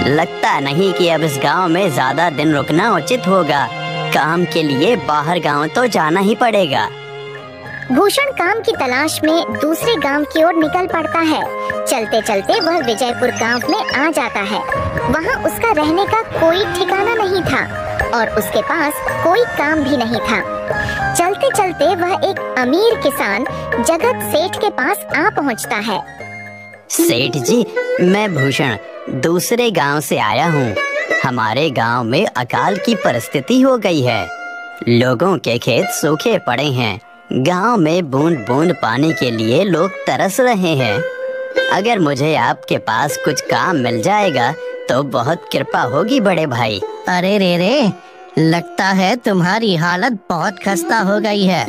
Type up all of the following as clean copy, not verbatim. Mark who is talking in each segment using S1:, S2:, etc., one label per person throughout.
S1: लगता नहीं कि अब इस गांव में ज्यादा दिन रुकना उचित होगा। काम के लिए बाहर गांव तो जाना ही पड़ेगा।
S2: भूषण काम की तलाश में दूसरे गांव की ओर निकल पड़ता है। चलते चलते वह विजयपुर गांव में आ जाता है। वहां उसका रहने का कोई ठिकाना नहीं था और उसके पास कोई काम भी नहीं था। चलते चलते वह एक अमीर किसान जगत सेठ के पास आ पहुंचता है।
S1: सेठ जी, मैं भूषण दूसरे गांव से आया हूँ। हमारे गांव में अकाल की परिस्थिति हो गई है। लोगों के खेत सूखे पड़े हैं। गांव में बूंद बूंद पानी के लिए लोग तरस रहे हैं। अगर मुझे आपके पास कुछ काम मिल जाएगा तो बहुत कृपा होगी बड़े भाई।
S3: अरे रे, लगता है तुम्हारी हालत बहुत खस्ता हो गई है।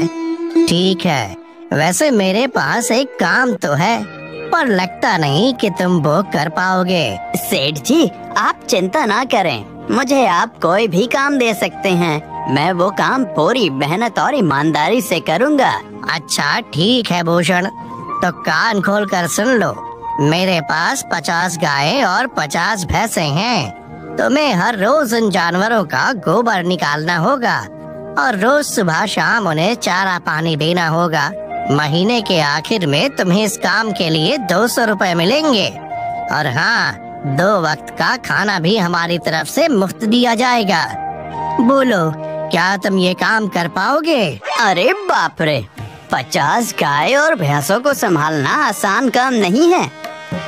S3: ठीक है, वैसे मेरे पास एक काम तो है, पर लगता नहीं कि तुम वो कर पाओगे।
S1: सेठ जी, आप चिंता ना करें, मुझे आप कोई भी काम दे सकते हैं। मैं वो काम पूरी मेहनत और ईमानदारी से करूँगा।
S3: अच्छा ठीक है भूषण, तो कान खोल कर सुन लो। मेरे पास 50 गायें और 50 भैंसे हैं। तुम्हें हर रोज उन जानवरों का गोबर निकालना होगा और रोज सुबह शाम उन्हें चारा पानी देना होगा। महीने के आखिर में तुम्हें इस काम के लिए 200 रुपए मिलेंगे और हाँ, 2 वक्त का खाना भी हमारी तरफ से मुफ्त दिया जाएगा। बोलो, क्या तुम ये काम कर पाओगे?
S1: अरे बाप रे, 50 गाय और भैंसों को संभालना आसान काम नहीं है,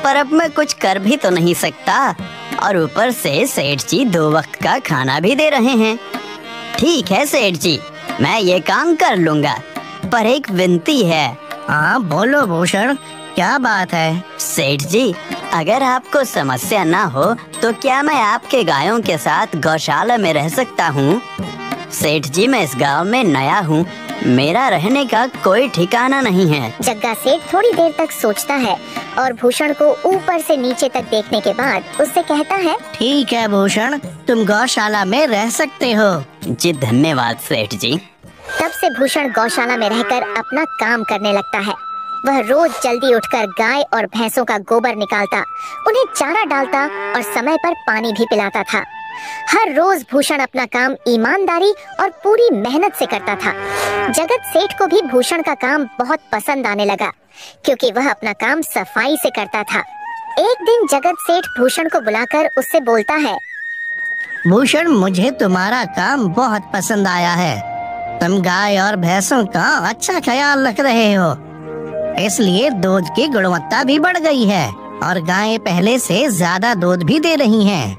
S1: पर अब मैं कुछ कर भी तो नहीं सकता और ऊपर से सेठ जी 2 वक्त का खाना भी दे रहे हैं। ठीक है सेठ जी, मैं ये काम कर लूँगा, पर एक विनती है।
S3: हाँ बोलो भूषण, क्या बात है?
S1: सेठ जी, अगर आपको समस्या ना हो तो क्या मैं आपके गायों के साथ गौशाला में रह सकता हूँ? सेठ जी, मैं इस गांव में नया हूँ, मेरा रहने का कोई ठिकाना नहीं है।
S2: जग्गा सेठ थोड़ी देर तक सोचता है और भूषण को ऊपर से नीचे तक देखने के बाद उससे कहता है,
S3: ठीक है भूषण, तुम गौशाला में रह सकते हो।
S1: जी धन्यवाद सेठ जी।
S2: तब से भूषण गौशाला में रहकर अपना काम करने लगता है। वह रोज जल्दी उठकर गाय और भैंसों का गोबर निकालता, उन्हें चारा डालता और समय पर पानी भी पिलाता था। हर रोज भूषण अपना काम ईमानदारी और पूरी मेहनत से करता था। जगत सेठ को भी भूषण का काम बहुत पसंद आने लगा, क्योंकि वह अपना काम सफाई से करता था। एक दिन जगत सेठ भूषण को बुलाकर उससे बोलता है,
S3: भूषण, मुझे तुम्हारा काम बहुत पसंद आया है। तुम गाय और भैंसों का अच्छा ख्याल रख रहे हो, इसलिए दूध की गुणवत्ता भी बढ़ गई है और गायें पहले से ज्यादा दूध भी दे रही हैं।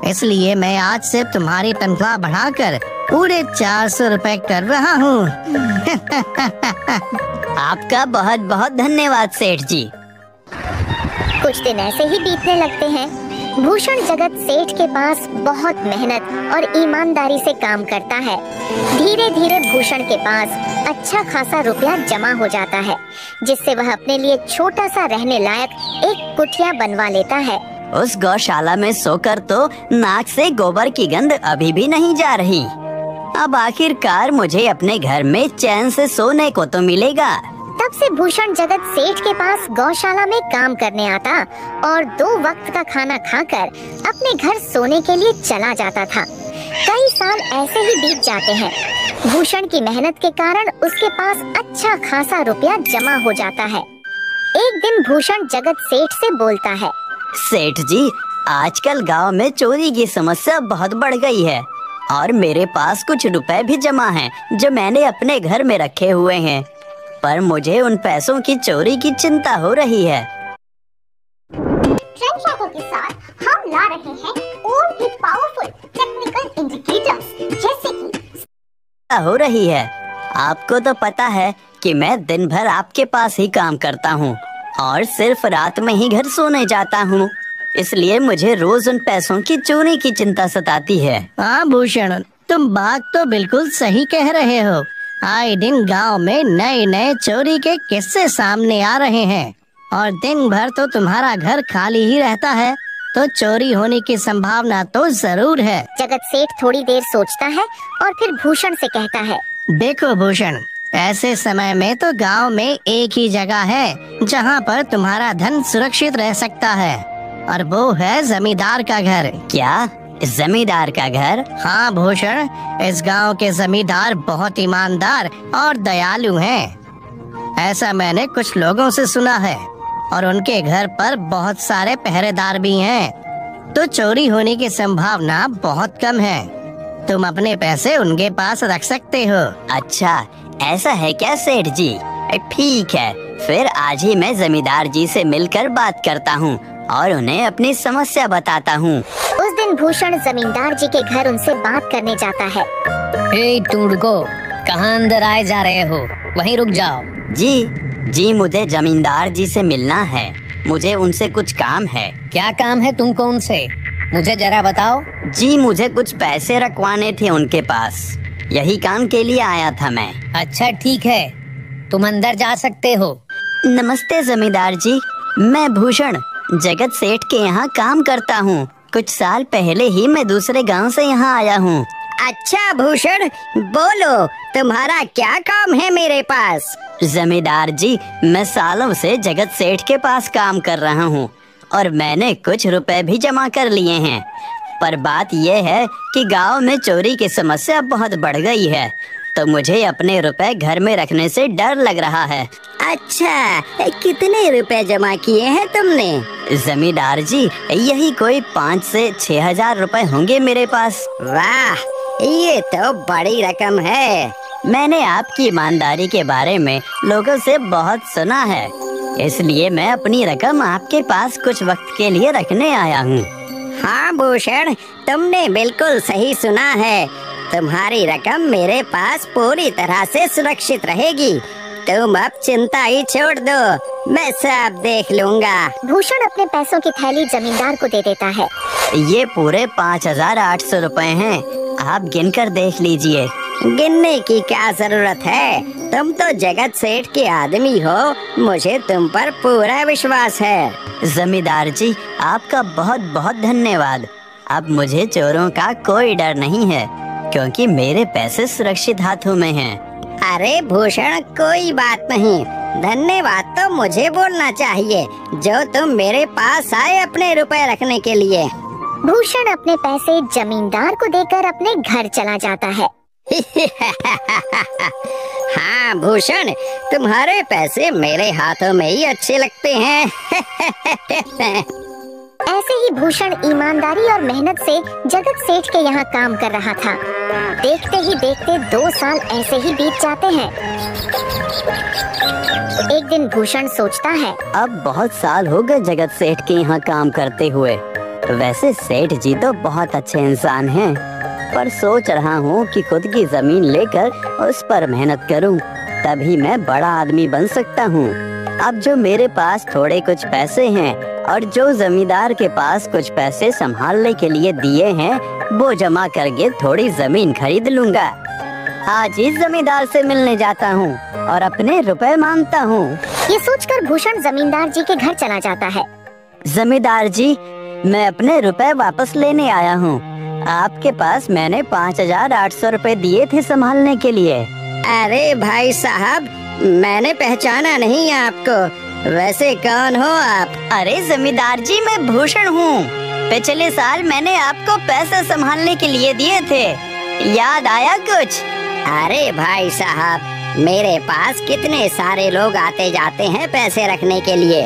S3: इसलिए मैं आज से तुम्हारी तनख्वाह बढ़ाकर पूरे 400 रुपए कर रहा हूँ।
S1: आपका बहुत बहुत धन्यवाद सेठ जी।
S2: कुछ दिन ऐसे ही बीतने लगते हैं। भूषण जगत सेठ के पास बहुत मेहनत और ईमानदारी से काम करता है। धीरे धीरे भूषण के पास अच्छा खासा रुपया जमा हो जाता है, जिससे वह अपने लिए छोटा सा रहने लायक एक कुटिया बनवा लेता है।
S1: उस गौशाला में सोकर तो नाक से गोबर की गंध अभी भी नहीं जा रही। अब आखिरकार मुझे अपने घर में चैन से सोने को तो मिलेगा।
S2: तब से भूषण जगत सेठ के पास गौशाला में काम करने आता और 2 वक्त का खाना खाकर अपने घर सोने के लिए चला जाता था। कई साल ऐसे ही बीत जाते हैं। भूषण की मेहनत के कारण उसके पास अच्छा खासा रुपया जमा हो जाता है। एक दिन भूषण जगत सेठ से बोलता है,
S1: सेठ जी, आजकल गांव में चोरी की समस्या बहुत बढ़ गई है और मेरे पास कुछ रुपए भी जमा हैं जो मैंने अपने घर में रखे हुए हैं, पर मुझे उन पैसों की चोरी की चिंता हो रही है।
S2: ट्रेंड शॉटों के साथ हम ला रहे हैं और भी पावरफुल टेक्निकल इंडिकेटर्स, जैसे कि
S1: हो रही है। आपको तो पता है कि मैं दिन भर आपके पास ही काम करता हूँ और सिर्फ रात में ही घर सोने जाता हूँ, इसलिए मुझे रोज उन पैसों की चोरी की चिंता सताती है।
S3: हाँ भूषण, तुम बात तो बिल्कुल सही कह रहे हो। आए दिन गांव में नए नए चोरी के किस्से सामने आ रहे हैं और दिन भर तो तुम्हारा घर खाली ही रहता है, तो चोरी होने की संभावना तो जरूर है।
S2: जगत सेठ थोड़ी देर सोचता है और फिर भूषण से कहता है,
S3: देखो भूषण, ऐसे समय में तो गांव में एक ही जगह है जहां पर तुम्हारा धन सुरक्षित रह सकता है, और वो है जमींदार का घर।
S1: क्या? जमींदार का घर?
S3: हाँ भूषण, इस गांव के जमींदार बहुत ईमानदार और दयालु हैं। ऐसा मैंने कुछ लोगों से सुना है और उनके घर पर बहुत सारे पहरेदार भी हैं, तो चोरी होने की संभावना बहुत कम है। तुम अपने पैसे उनके पास रख सकते हो।
S1: अच्छा, ऐसा है क्या सेठ जी? ठीक है, फिर आज ही मैं जमींदार जी से मिलकर बात करता हूँ और उन्हें अपनी समस्या बताता हूँ।
S2: उस दिन भूषण जमींदार जी के घर उनसे बात करने जाता है।
S4: ए टूडको, कहाँ अंदर आए जा रहे हो? वहीं रुक जाओ।
S1: जी, मुझे जमींदार जी से मिलना है। मुझे उनसे कुछ काम है।
S4: क्या काम है तुमको उनसे? मुझे जरा बताओ।
S1: जी, मुझे कुछ पैसे रखवाने थे उनके पास, यही काम के लिए आया था मैं।
S4: अच्छा ठीक है, तुम अंदर जा सकते हो।
S1: नमस्ते जमींदार जी, मैं भूषण जगत सेठ के यहाँ काम करता हूँ। कुछ साल पहले ही मैं दूसरे गांव से यहाँ आया हूँ।
S3: अच्छा भूषण, बोलो तुम्हारा क्या काम है मेरे पास?
S1: जमींदार जी, मैं सालों से जगत सेठ के पास काम कर रहा हूँ और मैंने कुछ रुपए भी जमा कर लिए हैं, पर बात यह है कि गांव में चोरी की समस्या बहुत बढ़ गई है, तो मुझे अपने रुपए घर में रखने से डर लग रहा है।
S3: अच्छा, कितने रुपए जमा किए हैं तुमने?
S1: जमींदार जी, यही कोई 5 से 6 हजार रुपए होंगे मेरे पास।
S3: वाह, ये तो बड़ी रकम है।
S1: मैंने आपकी ईमानदारी के बारे में लोगों से बहुत सुना है, इसलिए मैं अपनी रकम आपके पास कुछ वक्त के लिए रखने आया हूँ।
S3: हाँ भूषण, तुमने बिल्कुल सही सुना है। तुम्हारी रकम मेरे पास पूरी तरह से सुरक्षित रहेगी। तुम अब चिंता ही छोड़ दो, मैं सब देख लूँगा।
S2: भूषण अपने पैसों की थैली जमींदार को दे देता है।
S1: ये पूरे 5,800 रुपए हैं, आप गिन कर देख लीजिए।
S3: गिनने की क्या जरूरत है, तुम तो जगत सेठ के आदमी हो, मुझे तुम पर पूरा विश्वास है।
S1: जमींदार जी, आपका बहुत बहुत धन्यवाद। अब मुझे चोरों का कोई डर नहीं है, क्योंकि मेरे पैसे सुरक्षित हाथों में हैं।
S3: अरे भूषण, कोई बात नहीं, धन्यवाद तो मुझे बोलना चाहिए, जो तुम मेरे पास आए अपने रुपए रखने के लिए।
S2: भूषण अपने पैसे जमींदार को देकर अपने घर चला जाता है।
S3: हाँ भूषण, तुम्हारे पैसे मेरे हाथों में ही अच्छे लगते हैं।
S2: ऐसे ही भूषण ईमानदारी और मेहनत से जगत सेठ के यहाँ काम कर रहा था। देखते ही देखते 2 साल ऐसे ही बीत जाते हैं। एक दिन भूषण सोचता है,
S1: अब बहुत साल हो गए जगत सेठ के यहाँ काम करते हुए। वैसे सेठ जी तो बहुत अच्छे इंसान हैं, पर सोच रहा हूँ कि खुद की जमीन लेकर उस पर मेहनत करूँ, तभी मैं बड़ा आदमी बन सकता हूँ। अब जो मेरे पास थोड़े कुछ पैसे हैं और जो जमींदार के पास कुछ पैसे संभालने के लिए दिए हैं, वो जमा करके थोड़ी जमीन खरीद लूँगा। आज ही जमींदार से मिलने जाता हूँ और अपने रुपए मांगता हूँ।
S2: ये सोचकर भूषण जमींदार जी के घर चला जाता है।
S1: जमींदार जी, मैं अपने रुपए वापस लेने आया हूँ। आपके पास मैंने 5,800 रुपए दिए थे संभालने के लिए।
S3: अरे भाई साहब, मैंने पहचाना नहीं आपको, वैसे कौन हो आप?
S1: अरे जमींदार जी, मैं भूषण हूँ। पिछले साल मैंने आपको पैसे संभालने के लिए दिए थे, याद आया कुछ?
S3: अरे भाई साहब, मेरे पास कितने सारे लोग आते जाते हैं पैसे रखने के लिए,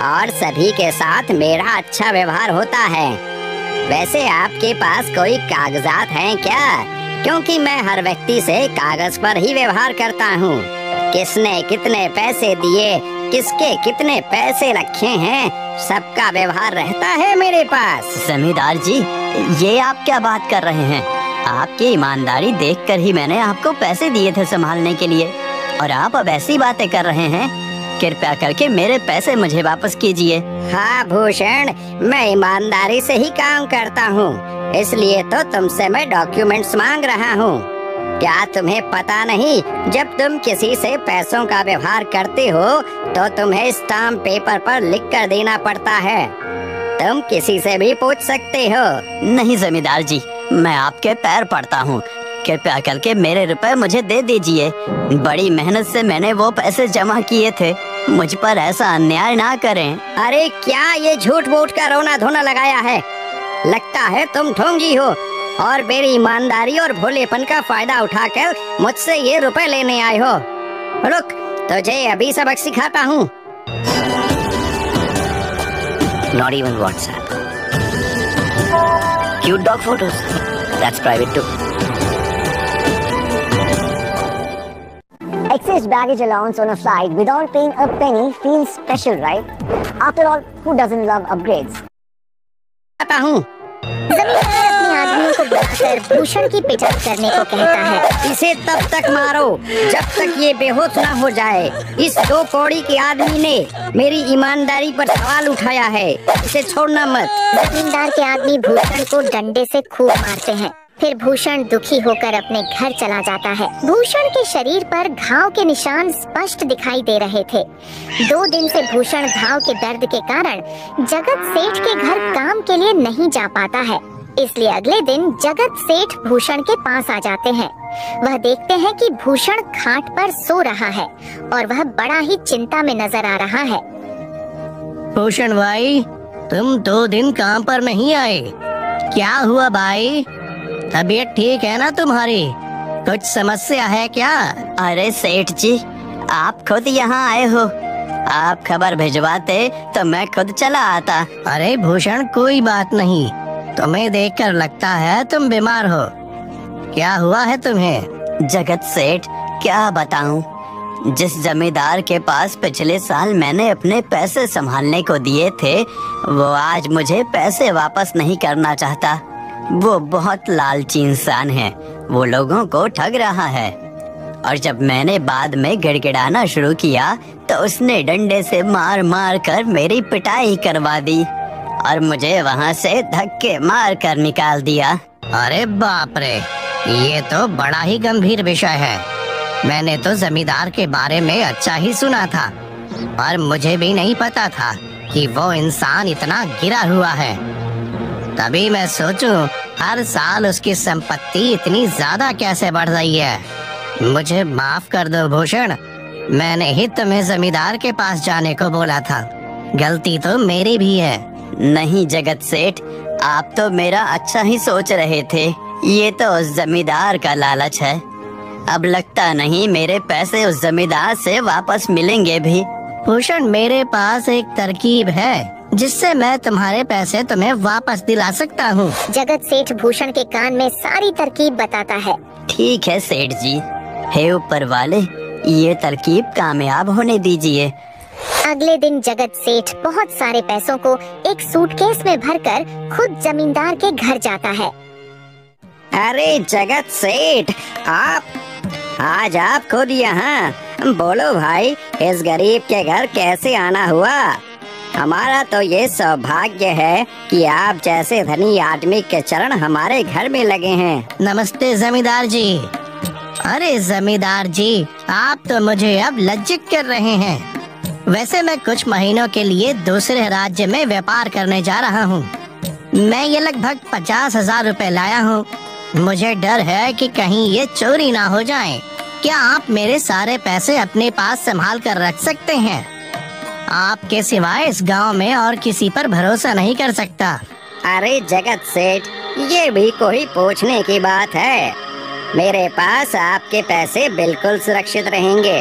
S3: और सभी के साथ मेरा अच्छा व्यवहार होता है। वैसे आपके पास कोई कागजात हैं क्या? क्योंकि मैं हर व्यक्ति से कागज पर ही व्यवहार करता हूँ। किसने कितने पैसे दिए, किसके कितने पैसे रखे हैं, सबका व्यवहार रहता है मेरे पास।
S1: जमींदार जी, ये आप क्या बात कर रहे हैं? आपकी ईमानदारी देखकर ही मैंने आपको पैसे दिए थे संभालने के लिए, और आप अब ऐसी बातें कर रहे हैं। कृपया करके मेरे पैसे मुझे वापस कीजिए।
S3: हाँ भूषण, मैं ईमानदारी से ही काम करता हूँ, इसलिए तो तुमसे मैं डॉक्यूमेंट्स मांग रहा हूँ। क्या तुम्हें पता नहीं, जब तुम किसी से पैसों का व्यवहार करते हो तो तुम्हें स्टाम्प पेपर पर लिख कर देना पड़ता है। तुम किसी से भी पूछ सकते हो।
S1: नहीं जमींदार जी, मैं आपके पैर पड़ता हूँ, कृपया करके मेरे रुपए मुझे दे दीजिए। बड़ी मेहनत से मैंने वो पैसे जमा किए थे, मुझ पर ऐसा अन्याय ना करें।
S3: अरे क्या ये झूठ मूठ का रोना धोना लगाया है? लगता है तुम ढोंगी हो और मेरी ईमानदारी और भोलेपन का फायदा उठाकर मुझसे ये रुपए लेने आए हो। रुक, तुझे अभी सबक सिखाता हूँ।
S1: Not even WhatsApp. Cute dog photos. That's private too.
S5: Excess baggage allowance on a flight without paying a penny feels special, right? After all, who doesn't love upgrades?
S3: आता हूँ।
S2: जमींदार अपने आदमियों को बुलाकर भूषण की पिटाई करने को कहता है।
S3: इसे तब तक मारो जब तक ये बेहोश ना हो जाए। इस 2 कौड़ी के आदमी ने मेरी ईमानदारी पर सवाल उठाया है, इसे छोड़ना मत।
S2: जमींदार के आदमी भूषण को डंडे से खूब मारते हैं। फिर भूषण दुखी होकर अपने घर चला जाता है। भूषण के शरीर पर घाव के निशान स्पष्ट दिखाई दे रहे थे। 2 दिन से भूषण घाव के दर्द के कारण जगत सेठ के घर काम के लिए नहीं जा पाता है। इसलिए अगले दिन जगत सेठ भूषण के पास आ जाते हैं। वह देखते हैं कि भूषण खाट पर सो रहा है और वह बड़ा ही चिंता में नजर आ रहा है।
S3: भूषण भाई, तुम 2 दिन काम पर नहीं आए, क्या हुआ भाई? तबीयत ठीक है ना तुम्हारी? कुछ समस्या है क्या?
S1: अरे सेठ जी, आप खुद यहाँ आए हो। आप खबर भिजवाते तो मैं खुद चला आता।
S3: अरे भूषण, कोई बात नहीं, तुम्हें देखकर लगता है तुम बीमार हो। क्या हुआ है तुम्हें?
S1: जगत सेठ, क्या बताऊं, जिस जमींदार के पास पिछले साल मैंने अपने पैसे संभालने को दिए थे, वो आज मुझे पैसे वापस नहीं करना चाहता। वो बहुत लालची इंसान है, वो लोगों को ठग रहा है। और जब मैंने बाद में गिड़गिड़ाना शुरू किया तो उसने डंडे से मार मार कर मेरी पिटाई करवा दी और मुझे वहाँ से धक्के मार कर निकाल दिया।
S3: अरे बाप रे, ये तो बड़ा ही गंभीर विषय है। मैंने तो जमींदार के बारे में अच्छा ही सुना था, पर मुझे भी नहीं पता था कि वो इंसान इतना गिरा हुआ है। तभी मैं सोचूं हर साल उसकी संपत्ति इतनी ज्यादा कैसे बढ़ रही है। मुझे माफ कर दो भूषण, मैंने ही तुम्हें जमींदार के पास जाने को बोला था। गलती तो मेरी भी है।
S1: नहीं जगत सेठ, आप तो मेरा अच्छा ही सोच रहे थे। ये तो उस जमींदार का लालच है। अब लगता नहीं मेरे पैसे उस जमींदार से वापस मिलेंगे भी।
S3: भूषण, मेरे पास एक तरकीब है जिससे मैं तुम्हारे पैसे तुम्हें वापस दिला सकता हूँ।
S2: जगत सेठ भूषण के कान में सारी तरकीब बताता है।
S1: ठीक है सेठ जी, हे ऊपर वाले, ये तरकीब कामयाब होने दीजिए।
S2: अगले दिन जगत सेठ बहुत सारे पैसों को एक सूटकेस में भरकर खुद जमींदार के घर जाता है।
S3: अरे जगत सेठ, आज आप खुद यहाँ? बोलो भाई, इस गरीब के घर कैसे आना हुआ? हमारा तो ये सौभाग्य है कि आप जैसे धनी आदमी के चरण हमारे घर में लगे हैं। नमस्ते जमींदार जी। अरे जमींदार जी, आप तो मुझे अब लज्जित कर रहे हैं। वैसे मैं कुछ महीनों के लिए दूसरे राज्य में व्यापार करने जा रहा हूँ। मैं ये लगभग 50,000 रुपए लाया हूँ। मुझे डर है कि कहीं ये चोरी ना हो जाए। क्या आप मेरे सारे पैसे अपने पास संभाल कर रख सकते हैं? आपके सिवाय इस गांव में और किसी पर भरोसा नहीं कर सकता। अरे जगत सेठ, ये भी कोई पूछने की बात है? मेरे पास आपके पैसे बिल्कुल सुरक्षित रहेंगे।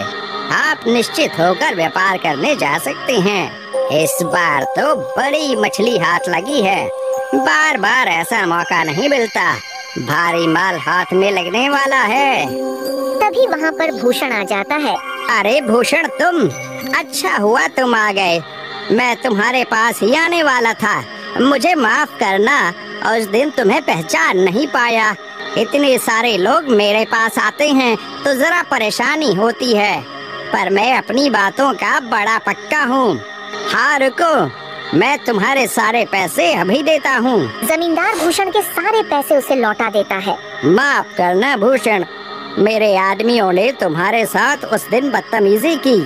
S3: आप निश्चित होकर व्यापार करने जा सकते हैं। इस बार तो बड़ी मछली हाथ लगी है। बार बार ऐसा मौका नहीं मिलता। भारी माल हाथ में लगने वाला है।
S2: तभी वहाँ पर भूषण आ जाता है।
S3: अरे भूषण, तुम? अच्छा हुआ तुम आ गए। मैं तुम्हारे पास ही आने वाला था। मुझे माफ करना, उस दिन तुम्हें पहचान नहीं पाया। इतने सारे लोग मेरे पास आते हैं तो जरा परेशानी होती है, पर मैं अपनी बातों का बड़ा पक्का हूँ। हाँ रुको, मैं तुम्हारे सारे पैसे अभी देता हूँ।
S2: जमींदार भूषण के सारे पैसे उसे लौटा देता है।
S3: माफ करना भूषण, मेरे आदमियों ने तुम्हारे साथ उस दिन बदतमीजी की।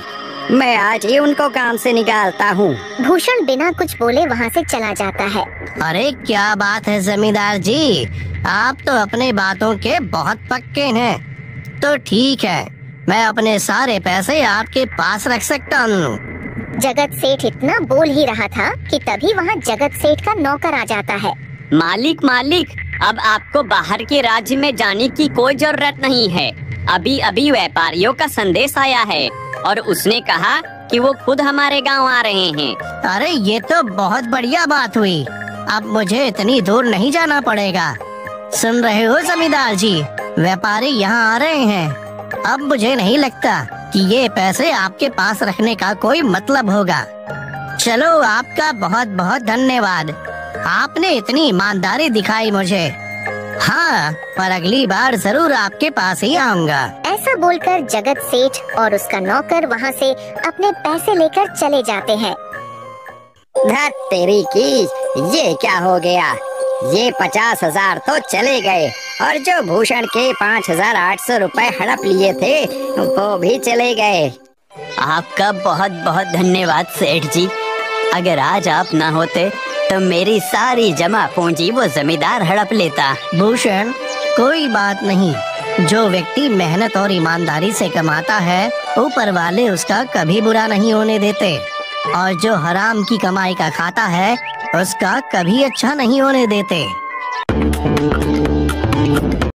S3: मैं आज ही उनको काम से निकालता हूँ।
S2: भूषण बिना कुछ बोले वहाँ से चला जाता है।
S3: अरे क्या बात है जमींदार जी, आप तो अपने बातों के बहुत पक्के हैं। तो ठीक है, मैं अपने सारे पैसे आपके पास रख सकता हूँ।
S2: जगत सेठ इतना बोल ही रहा था कि तभी वहाँ जगत सेठ का नौकर आ जाता है।
S1: मालिक मालिक, अब आपको बाहर के राज्य में जाने की कोई जरूरत नहीं है। अभी अभी व्यापारियों का संदेश आया है और उसने कहा कि वो खुद हमारे गांव आ रहे हैं।
S3: अरे ये तो बहुत बढ़िया बात हुई। अब मुझे इतनी दूर नहीं जाना पड़ेगा। सुन रहे हो जमींदार जी, व्यापारी यहाँ आ रहे हैं। अब मुझे नहीं लगता कि ये पैसे आपके पास रखने का कोई मतलब होगा। चलो, आपका बहुत बहुत धन्यवाद। आपने इतनी ईमानदारी दिखाई मुझे। हाँ, पर अगली बार जरूर आपके पास ही आऊंगा।
S2: ऐसा बोलकर जगत सेठ और उसका नौकर वहाँ से अपने पैसे लेकर चले जाते हैं।
S5: धत तेरी की, ये क्या हो गया? ये 50,000 तो चले गए और जो भूषण के 5,800 रुपए हड़प लिए थे वो भी चले गए।
S1: आपका बहुत बहुत धन्यवाद सेठ जी। अगर आज आप ना होते तो मेरी सारी जमा पूंजी वो जमींदार हड़प लेता।
S3: भूषण, कोई बात नहीं। जो व्यक्ति मेहनत और ईमानदारी से कमाता है, ऊपर वाले उसका कभी बुरा नहीं होने देते, और जो हराम की कमाई का खाता है उसका कभी अच्छा नहीं होने देते।